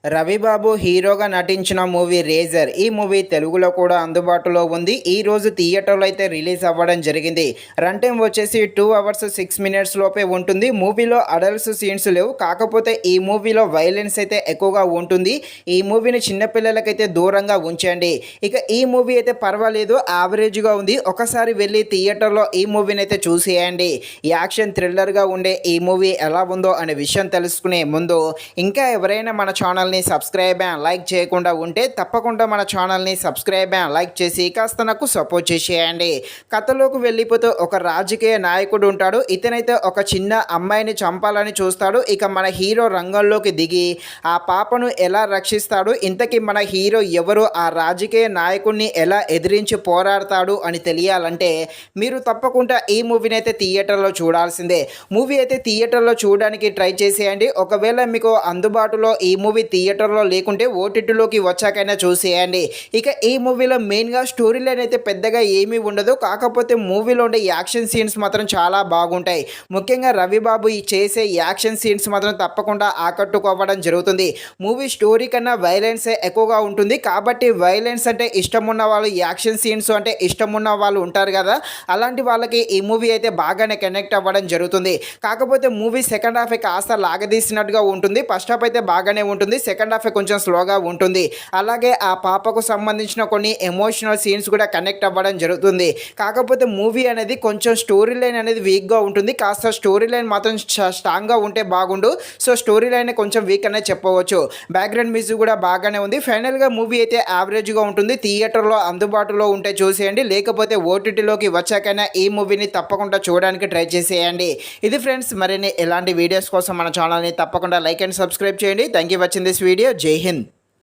రవిబాబు హీరోగా నటించిన movie razor. ఈ మూవీ తెలుగులో కూడా అందుబాటులో ఉంది. ఈరోజు థియేటర్లో అయితే రిలీజ్ అవ్వడం జరిగింది. రన్ టైం వచ్చేసి 2 అవర్స్ 6 మినిట్స్ లోపే ఉంటుంది. మూవీలో అడల్ట్స్ సీన్స్ లేవు. కాకపోతే ఈ మూవీలో వైలెన్స్ అయితే ఎక్కువగా ఉంటుంది. ఈ మూవీని చిన్నపిల్లలకైతే దూరంగా ఉంచండి. ఇక ఈ మూవీ అయితే పర్వాలేదు, యావరేజ్గా ఉంది. ఒకసారి వెళ్ళి థియేటర్లో ఈ మూవీని అయితే చూసేయండి. యాక్షన్ థ్రిల్లర్గా ఉండే ఈ మూవీ ఎలా ఉందో అనే విషయం తెలుసుకునే ముందు ఇంకా ఎవరైనా మన ఛానల్ సబ్స్క్రైబ్ అండ్ లైక్ చేయకుండా ఉంటే తప్పకుండా మన ఛానల్ని సబ్స్క్రైబ్ అండ్ లైక్ చేసి కాస్త నాకు సపోర్ట్ చేసేయండి. కథలోకి వెళ్ళిపోతూ ఒక రాజకీయ నాయకుడు ఉంటాడు. ఇతనైతే ఒక చిన్న అమ్మాయిని చంపాలని చూస్తాడు. ఇక మన హీరో రంగంలోకి దిగి ఆ పాపను ఎలా రక్షిస్తాడు, ఇంతకీ మన హీరో ఎవరు, ఆ రాజకీయ నాయకుడిని ఎలా ఎదిరించి పోరాడతాడు అని తెలియాలంటే మీరు తప్పకుండా ఈ మూవీని అయితే థియేటర్లో చూడాల్సిందే. మూవీ అయితే థియేటర్లో చూడడానికి ట్రై చేసేయండి. ఒకవేళ మీకు అందుబాటులో ఈ మూవీ థియేటర్లో లేకుంటే ఓటీటీలోకి వచ్చాకైనా చూసేయండి. ఇక ఈ మూవీలో మెయిన్గా స్టోరీ లైన్ అయితే పెద్దగా ఏమీ ఉండదు. కాకపోతే మూవీలో ఉండే యాక్షన్ సీన్స్ మాత్రం చాలా బాగుంటాయి. ముఖ్యంగా రవిబాబు ఈ చేసే యాక్షన్ సీన్స్ మాత్రం తప్పకుండా ఆకట్టుకోవడం జరుగుతుంది. మూవీ స్టోరీ కన్నా వైలెన్సే ఎక్కువగా ఉంటుంది. కాబట్టి వైలెన్స్ అంటే ఇష్టం ఉన్న వాళ్ళు, యాక్షన్ సీన్స్ అంటే ఇష్టం ఉన్న వాళ్ళు ఉంటారు కదా, అలాంటి వాళ్ళకి ఈ మూవీ అయితే బాగానే కనెక్ట్ అవ్వడం జరుగుతుంది. కాకపోతే మూవీ సెకండ్ హాఫ్ కాస్త లాగదీసినట్టుగా ఉంటుంది. ఫస్ట్ హాఫ్ అయితే బాగానే ఉంటుంది, సెకండ్ హాఫ్ కొంచెం స్లోగా ఉంటుంది. అలాగే ఆ పాపకు సంబంధించిన కొన్ని ఎమోషనల్ సీన్స్ కూడా కనెక్ట్ అవ్వడం జరుగుతుంది. కాకపోతే మూవీ అనేది కొంచెం స్టోరీ లైన్ అనేది వీక్గా ఉంటుంది. కాస్త స్టోరీ లైన్ మాత్రం స్ట్రాంగ్గా ఉంటే బాగుండు. సో స్టోరీ లైన్ కొంచెం వీక్ అనే చెప్పవచ్చు. బ్యాక్గ్రౌండ్ మ్యూజిక్ కూడా బాగానే ఉంది. ఫైనల్గా మూవీ అయితే యావరేజ్గా ఉంటుంది. థియేటర్లో అందుబాటులో ఉంటే చూసేయండి, లేకపోతే ఓటీటీలోకి వచ్చాకైనా ఈ మూవీని తప్పకుండా చూడడానికి ట్రై చేసేయండి. ఇది ఫ్రెండ్స్, మరిన్ని ఎలాంటి వీడియోస్ కోసం మన ఛానల్ని తప్పకుండా లైక్ అండ్ సబ్స్క్రైబ్ చేయండి. Thank you watching this video. జై హింద్.